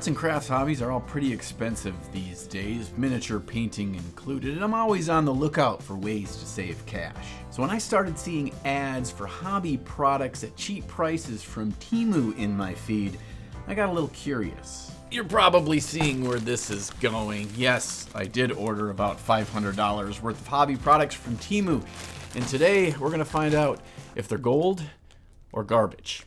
Arts and crafts hobbies are all pretty expensive these days, miniature painting included, and I'm always on the lookout for ways to save cash. So when I started seeing ads for hobby products at cheap prices from TEMU in my feed, I got a little curious. You're probably seeing where this is going. Yes, I did order about $500 worth of hobby products from TEMU, and today we're going to find out if they're gold or garbage.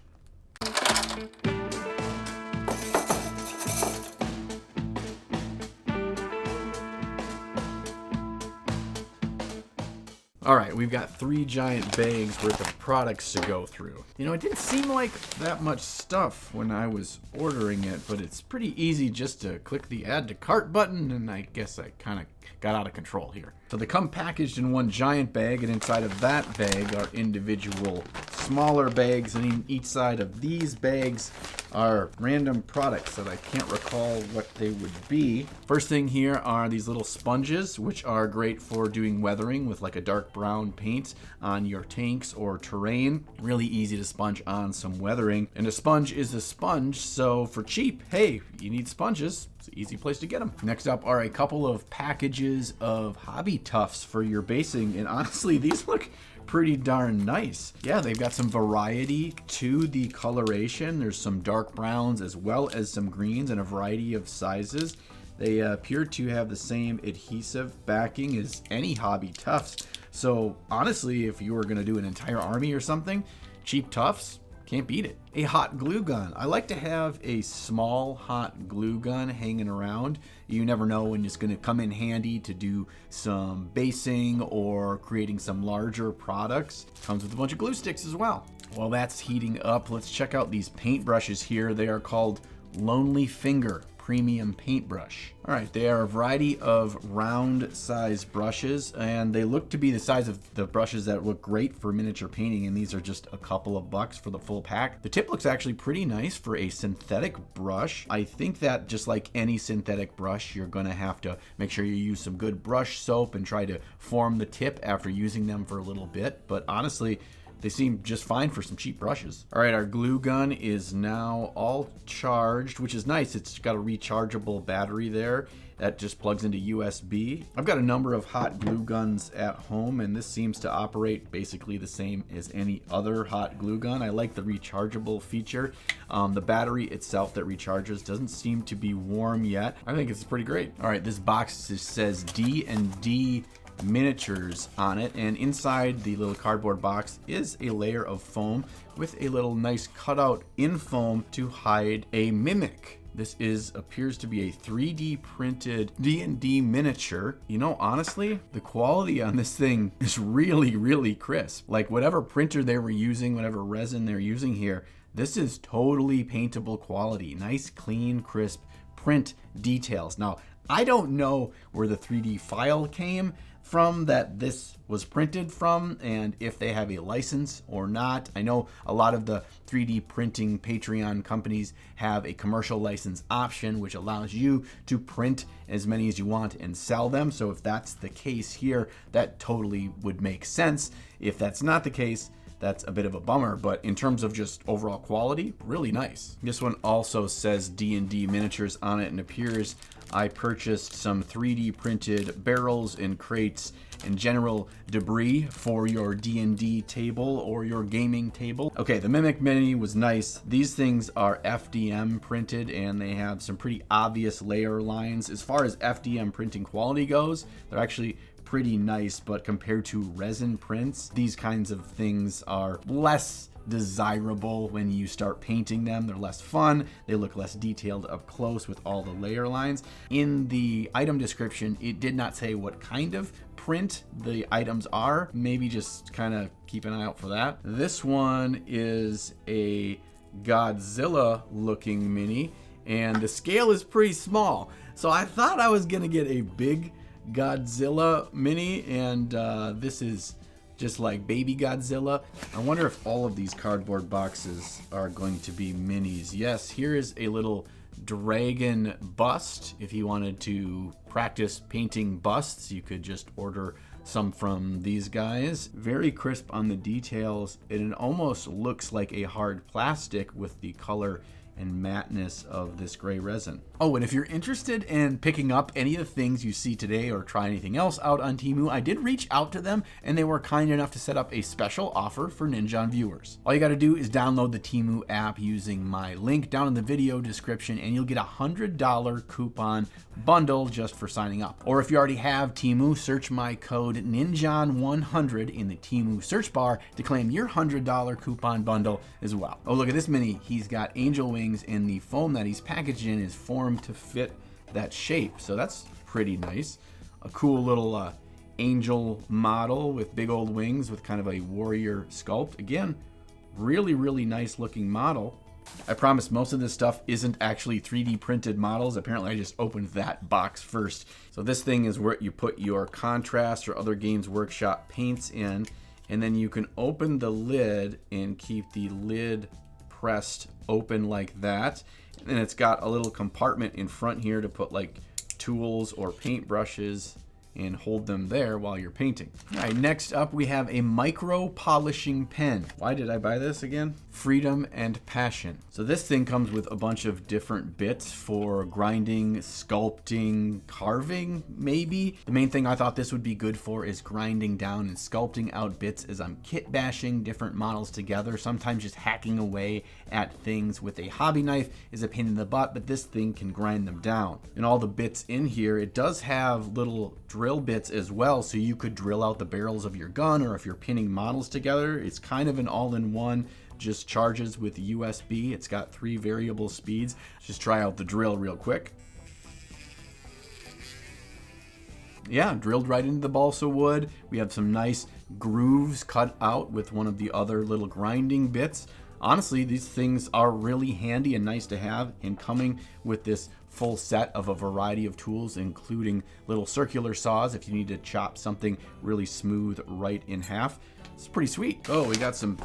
Alright, we've got 3 giant bags worth of products to go through. You know, it didn't seem like that much stuff when I was ordering it, but it's pretty easy just to click the add to cart button, and I guess I kind of got out of control here. So they come packaged in one giant bag, and inside of that bag are individual smaller bags, and in each side of these bags are random products that I can't recall what they would be. First thing here are these little sponges, which are great for doing weathering with like a dark brown paint on your tanks or terrain. Really easy to sponge on some weathering. And a sponge is a sponge, so for cheap, hey, you need sponges. It's an easy place to get them. Next up are a couple of packages of hobby tufts for your basing, and honestly, these look pretty darn nice. Yeah, they've got some variety to the coloration. There's some dark browns as well as some greens in a variety of sizes. They appear to have the same adhesive backing as any hobby tufts. So honestly, if you were gonna do an entire army or something, cheap tufts, can't beat it. A hot glue gun. I like to have a small hot glue gun hanging around. You never know when it's going to come in handy to do some basing or creating some larger products. Comes with a bunch of glue sticks as well. While that's heating up, let's check out these paint brushes here. They are called Lonely Finger Premium Paintbrush. All right, they are a variety of round size brushes, and they look to be the size of the brushes that look great for miniature painting, and these are just a couple of bucks for the full pack. The tip looks actually pretty nice for a synthetic brush. I think that just like any synthetic brush, you're gonna have to make sure you use some good brush soap and try to form the tip after using them for a little bit, but honestly, they seem just fine for some cheap brushes. All right, our glue gun is now all charged, which is nice. It's got a rechargeable battery there that just plugs into USB. I've got a number of hot glue guns at home, and this seems to operate basically the same as any other hot glue gun. I like the rechargeable feature. The battery itself that recharges doesn't seem to be warm yet. I think it's pretty great. All right, this box just says D&D miniatures on it, and inside the little cardboard box is a layer of foam with a little nice cutout in foam to hide a mimic. This appears to be a 3D printed D&D miniature. You know, honestly, the quality on this thing is really crisp. Like whatever printer they were using, whatever resin they're using here, this is totally paintable quality. Nice, clean, crisp print details. Now, I don't know where the 3D file came from that this was printed from, and if they have a license or not. I know a lot of the 3D printing Patreon companies have a commercial license option, which allows you to print as many as you want and sell them. So if that's the case here, that totally would make sense. If that's not the case, that's a bit of a bummer, but in terms of just overall quality, really nice. This one also says D&D miniatures on it, and appears I purchased some 3D printed barrels and crates and general debris for your D&D table or your gaming table. Okay, the Mimic Mini was nice. These things are FDM printed, and they have some pretty obvious layer lines. As far as FDM printing quality goes, they're actually pretty nice, but compared to resin prints, these kinds of things are less desirable when you start painting them. They're less fun. They look less detailed up close with all the layer lines. In the item description, it did not say what kind of print the items are. Maybe just kind of keep an eye out for that. This one is a Godzilla looking mini, and the scale is pretty small. So I thought I was gonna get a big Godzilla mini, and this is just like baby Godzilla. I wonder if all of these cardboard boxes are going to be minis. Yes, here is a little dragon bust. If you wanted to practice painting busts, you could just order some from these guys. Very crisp on the details, and it almost looks like a hard plastic with the color and matteness of this gray resin. Oh, and if you're interested in picking up any of the things you see today or try anything else out on TEMU, I did reach out to them and they were kind enough to set up a special offer for Ninja viewers. All you got to do is download the TEMU app using my link down in the video description and you'll get a $100 coupon bundle just for signing up. Or if you already have TEMU, search my code NINJON100 in the TEMU search bar to claim your $100 coupon bundle as well. Oh, look at this mini. He's got angel wings and the foam that he's packaged in is formed to fit that shape. So that's pretty nice. A cool little angel model with big old wings with kind of a warrior sculpt. Again, really, really nice looking model. I promise most of this stuff isn't actually 3D printed models. Apparently I just opened that box first. So this thing is where you put your contrast or other Games Workshop paints in, and then you can open the lid and keep the lid pressed open like that. And it's got a little compartment in front here to put like tools or paint brushes and hold them there while you're painting. All right, next up we have a micro polishing pen. Why did I buy this again? Freedom and passion. So this thing comes with a bunch of different bits for grinding, sculpting, carving, maybe. The main thing I thought this would be good for is grinding down and sculpting out bits as I'm kit bashing different models together. Sometimes just hacking away at things with a hobby knife is a pain in the butt, but this thing can grind them down. And all the bits in here, it does have little drill bits as well, so you could drill out the barrels of your gun, or if you're pinning models together, it's kind of an all-in-one, just charges with USB. It's got 3 variable speeds. Just try out the drill real quick. Yeah, drilled right into the balsa wood. We have some nice grooves cut out with one of the other little grinding bits. Honestly, these things are really handy and nice to have, and coming with this full set of a variety of tools, including little circular saws if you need to chop something really smooth right in half. It's pretty sweet. Oh, we got some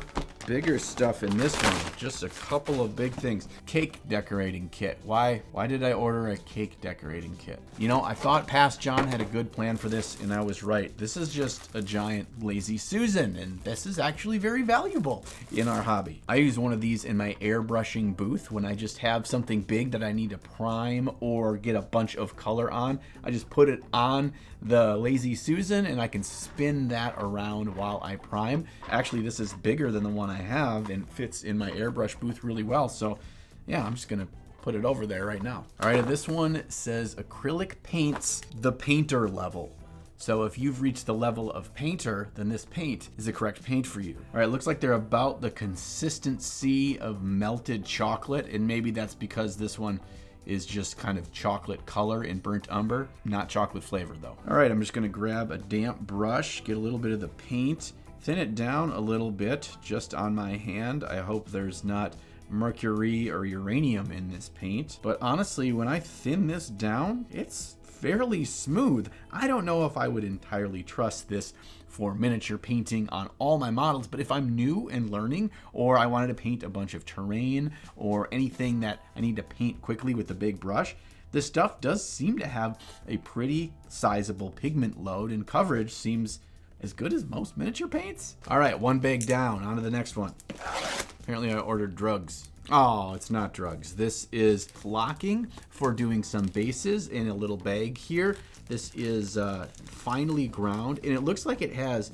bigger stuff in this one. Just a couple of big things. Cake decorating kit. Why did I order a cake decorating kit? You know, I thought Past John had a good plan for this, and I was right. This is just a giant Lazy Susan, and this is actually very valuable in our hobby. I use one of these in my airbrushing booth when I just have something big that I need to prime or get a bunch of color on. I just put it on the Lazy Susan and I can spin that around while I prime. Actually, this is bigger than the one I have and fits in my airbrush booth really well. So yeah, I'm just gonna put it over there right now. All right, this one says acrylic paints the painter level. So if you've reached the level of painter, then this paint is the correct paint for you. All right, it looks like they're about the consistency of melted chocolate, and maybe that's because this one is just kind of chocolate color in burnt umber, not chocolate flavor though. All right, I'm just gonna grab a damp brush, get a little bit of the paint, thin it down a little bit just on my hand. I hope there's not mercury or uranium in this paint, but honestly, when I thin this down, it's fairly smooth. I don't know if I would entirely trust this for miniature painting on all my models, but if I'm new and learning, or I wanted to paint a bunch of terrain or anything that I need to paint quickly with a big brush, this stuff does seem to have a pretty sizable pigment load, and coverage seems as good as most miniature paints. All right, one bag down, on to the next one. Apparently I ordered drugs. Oh, it's not drugs. This is flocking for doing some bases in a little bag here. This is finely ground, and it looks like it has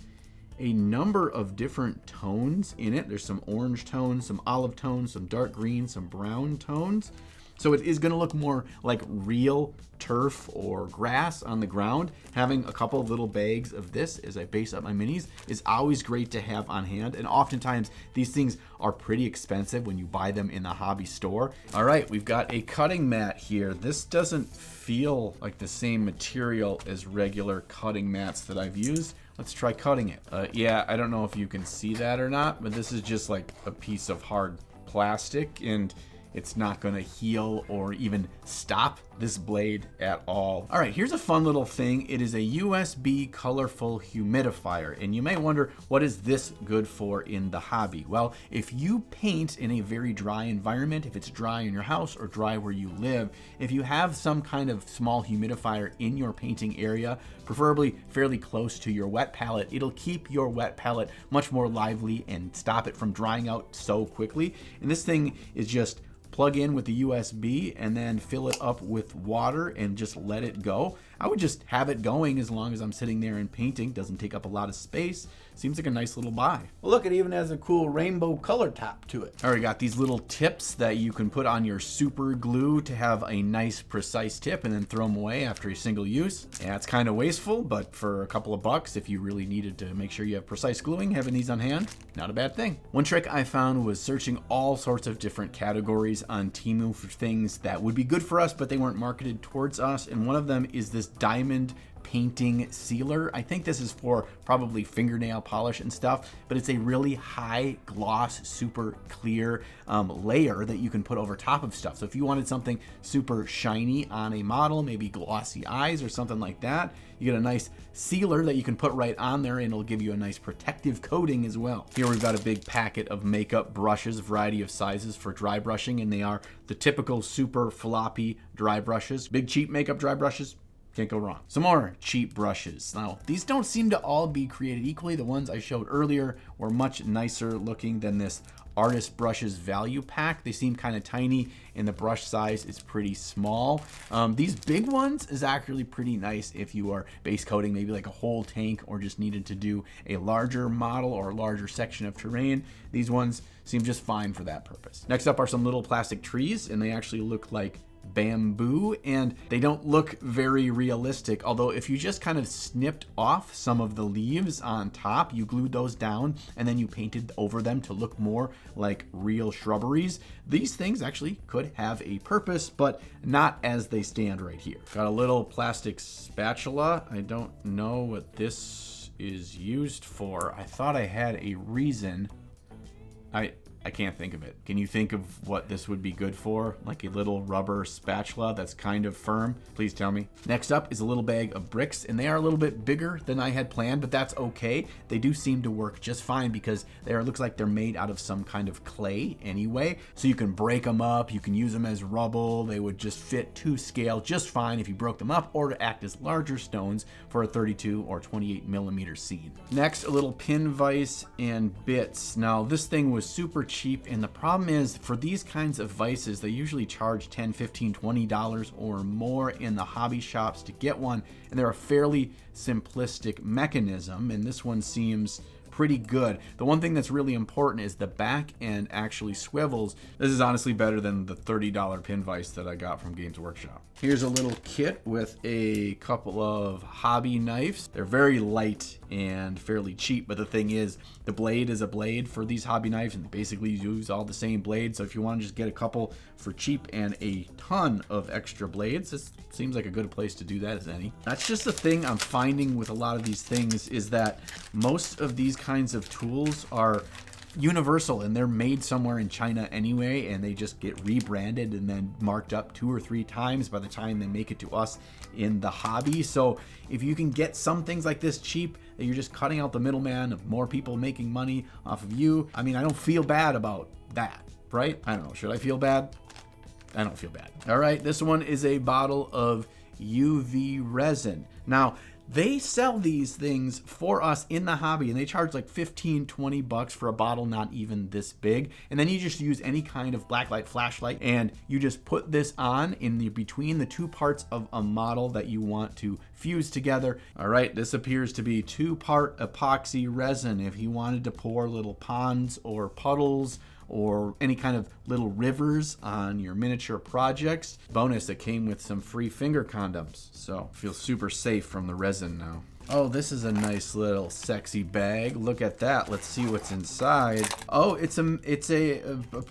a number of different tones in it. There's some orange tones, some olive tones, some dark green, some brown tones. So it is going to look more like real turf or grass on the ground. Having a couple of little bags of this as I base up my minis is always great to have on hand. And oftentimes these things are pretty expensive when you buy them in the hobby store. All right, we've got a cutting mat here. This doesn't feel like the same material as regular cutting mats that I've used. Let's try cutting it. Yeah, I don't know if you can see that or not, but this is just like a piece of hard plastic, and it's not going to heal or even stop this blade at all. All right, here's a fun little thing. It is a USB colorful humidifier, and you may wonder, what is this good for in the hobby? Well, if you paint in a very dry environment, if it's dry in your house or dry where you live, if you have some kind of small humidifier in your painting area, preferably fairly close to your wet palette, it'll keep your wet palette much more lively and stop it from drying out so quickly. And this thing is just plug in with the USB and then fill it up with water and just let it go. I would just have it going as long as I'm sitting there and painting. Doesn't take up a lot of space. Seems like a nice little buy. Well, look, it even has a cool rainbow color top to it. All right, got these little tips that you can put on your super glue to have a nice precise tip and then throw them away after a single use. Yeah, it's kind of wasteful, but for a couple of bucks, if you really needed to make sure you have precise gluing, having these on hand, not a bad thing. One trick I found was searching all sorts of different categories on TEMU for things that would be good for us, but they weren't marketed towards us. And one of them is this diamond painting sealer. I think this is for probably fingernail polish and stuff, but it's a really high gloss, super clear layer that you can put over top of stuff. So if you wanted something super shiny on a model, maybe glossy eyes or something like that, you get a nice sealer that you can put right on there and it'll give you a nice protective coating as well. Here we've got a big packet of makeup brushes, a variety of sizes for dry brushing, and they are the typical super floppy dry brushes. Big cheap makeup dry brushes, can't go wrong. Some more cheap brushes. Now, these don't seem to all be created equally. The ones I showed earlier were much nicer looking than this Artist Brushes value pack. They seem kind of tiny and the brush size is pretty small. These big ones is actually pretty nice if you are base coating maybe like a whole tank or just needed to do a larger model or a larger section of terrain. These ones seem just fine for that purpose. Next up are some little plastic trees, and they actually look like bamboo, and they don't look very realistic, although if you just kind of snipped off some of the leaves on top, you glued those down and then you painted over them to look more like real shrubberies, these things actually could have a purpose, but not as they stand right here. Got a little plastic spatula. I don't know what this is used for. I thought I had a reason. I can't think of it. Can you think of what this would be good for? Like a little rubber spatula that's kind of firm? Please tell me. Next up is a little bag of bricks, and they are a little bit bigger than I had planned, but that's okay. They do seem to work just fine because looks like they're made out of some kind of clay anyway. So you can break them up, you can use them as rubble. They would just fit to scale just fine if you broke them up, or to act as larger stones for a 32 or 28 millimeter scene. Next, a little pin vise and bits. Now this thing was super cheap, and the problem is for these kinds of vices they usually charge $10, $15, $20 or more in the hobby shops to get one, and they're a fairly simplistic mechanism, and this one seems pretty good. The one thing that's really important is the back end actually swivels. This is honestly better than the $30 pin vise that I got from Games Workshop. Here's a little kit with a couple of hobby knives. They're very light and fairly cheap, but the thing is, the blade is a blade for these hobby knives, and they basically use all the same blades. So if you want to just get a couple for cheap and a ton of extra blades, this seems like a good place to do that as any. That's just the thing I'm finding with a lot of these things, is that most of these kinds of tools are universal and they're made somewhere in China anyway, and they just get rebranded and then marked up 2 or 3 times by the time they make it to us in the hobby. So if you can get some things like this cheap, that you're just cutting out the middleman of more people making money off of you. I mean, I don't feel bad about that, right? I don't know, should I feel bad? I don't feel bad. All right, this one is a bottle of UV resin. Now, they sell these things for us in the hobby, and they charge like 15, 20 bucks for a bottle not even this big. And then you just use any kind of blacklight flashlight, and you just put this on in the between the 2 parts of a model that you want to fuse together. All right, this appears to be 2-part epoxy resin. If you wanted to pour little ponds or puddles or any kind of little rivers on your miniature projects. Bonus, it came with some free finger condoms, so feel super safe from the resin now. Oh, this is a nice little sexy bag. Look at that. Let's see what's inside. Oh, it's a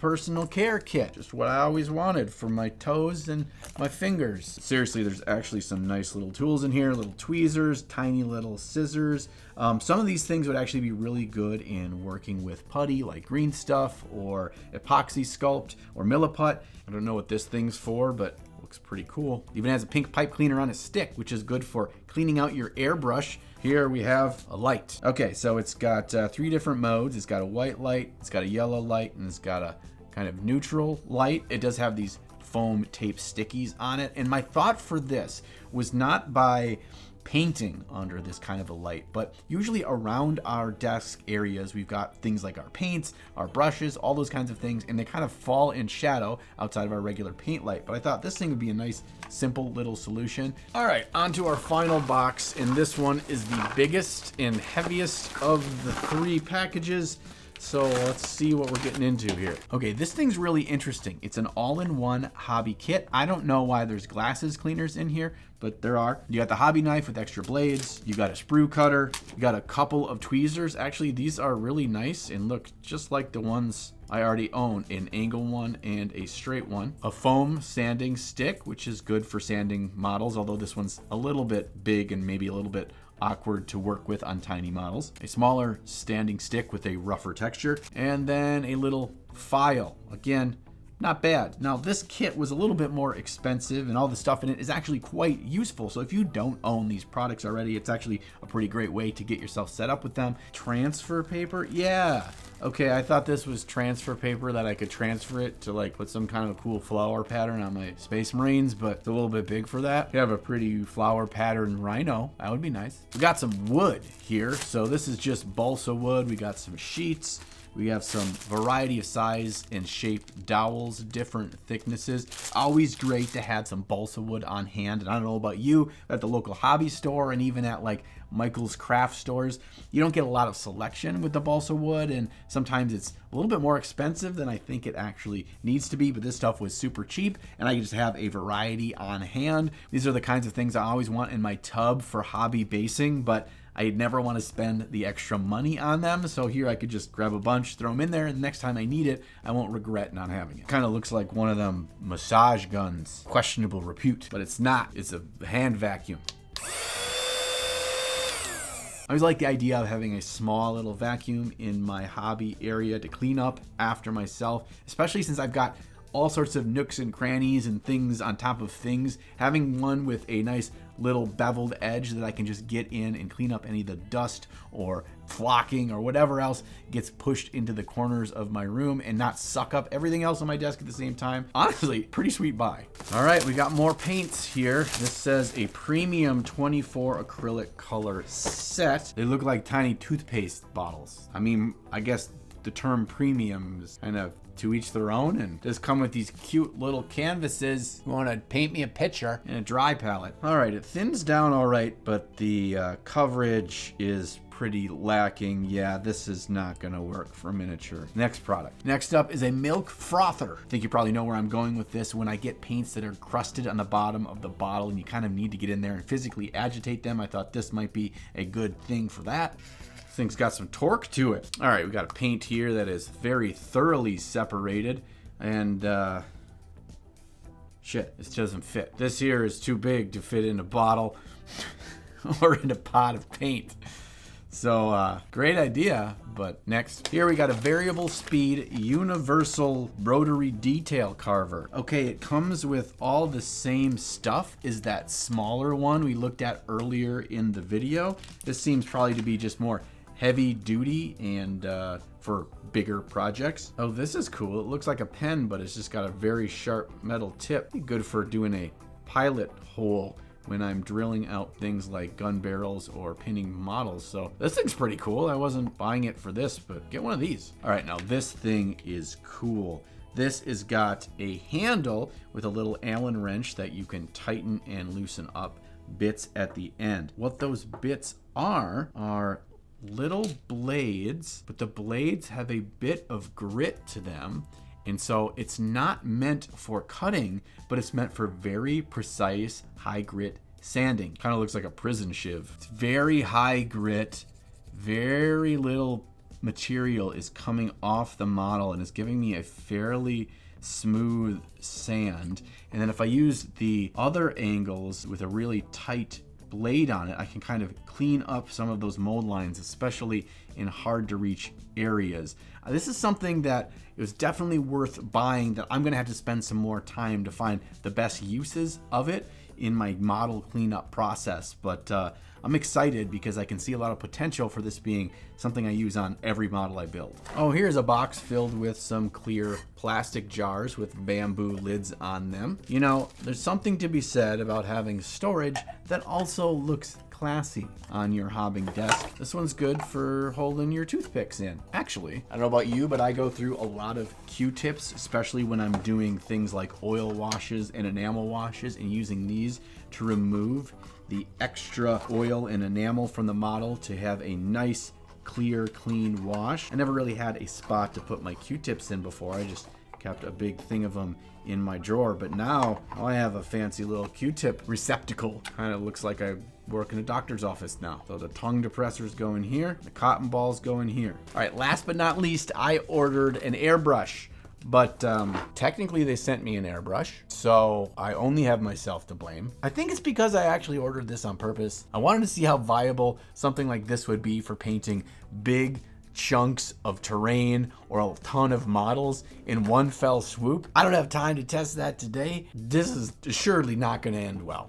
personal care kit. Just what I always wanted for my toes and my fingers. Seriously, there's actually some nice little tools in here, little tweezers, tiny little scissors. Some of these things would actually be really good in working with putty, like green stuff or epoxy sculpt or milliput. I don't know what this thing's for, but looks pretty cool. Even has a pink pipe cleaner on a stick, which is good for cleaning out your airbrush. Here we have a light. Okay, so it's got 3 different modes. It's got a white light, it's got a yellow light, and it's got a kind of neutral light. It does have these foam tape stickies on it. And my thought for this was not by painting under this kind of a light. But usually around our desk areas, we've got things like our paints, our brushes, all those kinds of things, and they kind of fall in shadow outside of our regular paint light. But I thought this thing would be a nice, simple little solution. All right, on to our final box, and this one is the biggest and heaviest of the 3 packages. So let's see what we're getting into here. Okay, this thing's really interesting. It's an all-in-one hobby kit. I don't know why there's glasses cleaners in here, but there are. You got the hobby knife with extra blades. You got a sprue cutter. You got a couple of tweezers. Actually, these are really nice and look just like the ones I already own, an angle one and a straight one. A foam sanding stick, which is good for sanding models, although this one's a little bit big and maybe a little bit awkward to work with on tiny models. A smaller standing stick with a rougher texture, and then a little file. Again, not bad. Now this kit was a little bit more expensive and all the stuff in it is actually quite useful. So if you don't own these products already, it's actually a pretty great way to get yourself set up with them. Transfer paper, yeah. Okay, I thought this was transfer paper that I could transfer it to like put some kind of a cool flower pattern on my Space Marines, but it's a little bit big for that. You have a pretty flower pattern rhino, that would be nice. We got some wood here. So this is just balsa wood. We got some sheets. We have some variety of size and shape dowels, different thicknesses. Always great to have some balsa wood on hand. And I don't know about you, at the local hobby store and even at like Michael's craft stores, you don't get a lot of selection with the balsa wood, and sometimes it's a little bit more expensive than I think it actually needs to be, but this stuff was super cheap and I just have a variety on hand. These are the kinds of things I always want in my tub for hobby basing, but I never want to spend the extra money on them. So here I could just grab a bunch, throw them in there, and the next time I need it, I won't regret not having it. Kind of looks like one of them massage guns, questionable repute, but it's not. It's a hand vacuum. I always like the idea of having a small little vacuum in my hobby area to clean up after myself, especially since I've got all sorts of nooks and crannies and things on top of things. Having one with a nice little beveled edge that I can just get in and clean up any of the dust or flocking or whatever else gets pushed into the corners of my room and not suck up everything else on my desk at the same time. Honestly, pretty sweet buy. All right, we got more paints here. This says a premium 24 acrylic color set. They look like tiny toothpaste bottles. I mean, I guess the term premium is kind of to each their own, and just come with these cute little canvases. You want to paint me a picture and a dry palette. All right, it thins down all right, but the coverage is pretty lacking. Yeah, this is not gonna work for miniature. Next product. Next up is a milk frother. I think you probably know where I'm going with this. When I get paints that are crusted on the bottom of the bottle and you kind of need to get in there and physically agitate them, I thought this might be a good thing for that. Thing's got some torque to it. All right, we got a paint here that is very thoroughly separated, and shit, this doesn't fit. This here is too big to fit in a bottle or in a pot of paint. So great idea, but next. Here we got a variable speed universal rotary detail carver. Okay, it comes with all the same stuff as that smaller one we looked at earlier in the video. This seems probably to be just more heavy duty and for bigger projects. Oh, this is cool. It looks like a pen, but it's just got a very sharp metal tip. Good for doing a pilot hole when I'm drilling out things like gun barrels or pinning models. So this thing's pretty cool. I wasn't buying it for this, but get one of these. All right, now this thing is cool. This has got a handle with a little Allen wrench that you can tighten and loosen up bits at the end. What those bits are little blades, but the blades have a bit of grit to them, and so it's not meant for cutting, but it's meant for very precise high grit sanding. Kind of looks like a prison shiv. It's very high grit, very little material is coming off the model and is giving me a fairly smooth sand. And then if I use the other angles with a really tight blade on it, I can kind of clean up some of those mold lines, especially in hard to reach areas. This is something that it was definitely worth buying, that I'm gonna have to spend some more time to find the best uses of it in my model cleanup process. But I'm excited because I can see a lot of potential for this being something I use on every model I build. Oh, here's a box filled with some clear plastic jars with bamboo lids on them. You know, there's something to be said about having storage that also looks classy on your hobbing desk. This one's good for holding your toothpicks in. Actually, I don't know about you, but I go through a lot of Q-tips, especially when I'm doing things like oil washes and enamel washes, and using these to remove the extra oil and enamel from the model to have a nice, clear, clean wash. I never really had a spot to put my Q-tips in before. I just kept a big thing of them in my drawer, but now I have a fancy little Q-tip receptacle. Kind of looks like I work in a doctor's office now. So the tongue depressors go in here, the cotton balls go in here. All right, last but not least, I ordered an airbrush, but technically they sent me an airbrush, so I only have myself to blame. I think it's because I actually ordered this on purpose. I wanted to see how viable something like this would be for painting big chunks of terrain or a ton of models in one fell swoop. I don't have time to test that today. This is assuredly not going to end well.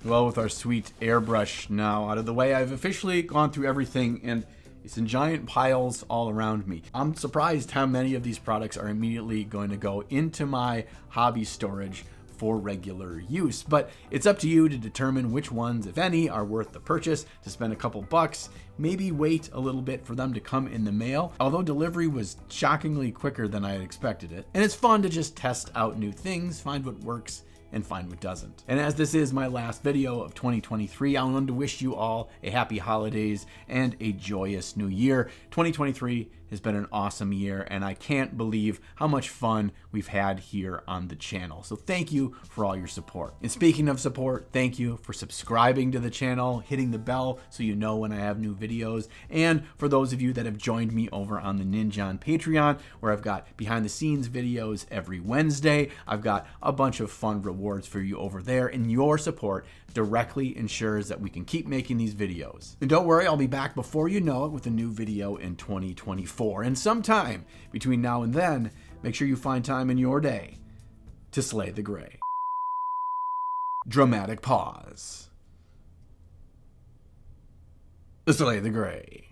Well, with our sweet airbrush now out of the way, I've officially gone through everything, and it's in giant piles all around me. I'm surprised how many of these products are immediately going to go into my hobby storage for regular use, but it's up to you to determine which ones, if any, are worth the purchase, to spend a couple bucks, maybe wait a little bit for them to come in the mail, although delivery was shockingly quicker than I had expected it. And it's fun to just test out new things, find what works, and find what doesn't. And as this is my last video of 2023, I want to wish you all a happy holidays and a joyous new year. 2023 has been an awesome year, and I can't believe how much fun we've had here on the channel. So thank you for all your support. And speaking of support, thank you for subscribing to the channel, hitting the bell so you know when I have new videos, and for those of you that have joined me over on the Ninja on Patreon, where I've got behind the scenes videos every Wednesday. I've got a bunch of fun rewards for you over there, and your support directly ensures that we can keep making these videos. And don't worry, I'll be back before you know it with a new video in 2024. And sometime between now and then, make sure you find time in your day to slay the gray. Dramatic pause. Slay the gray.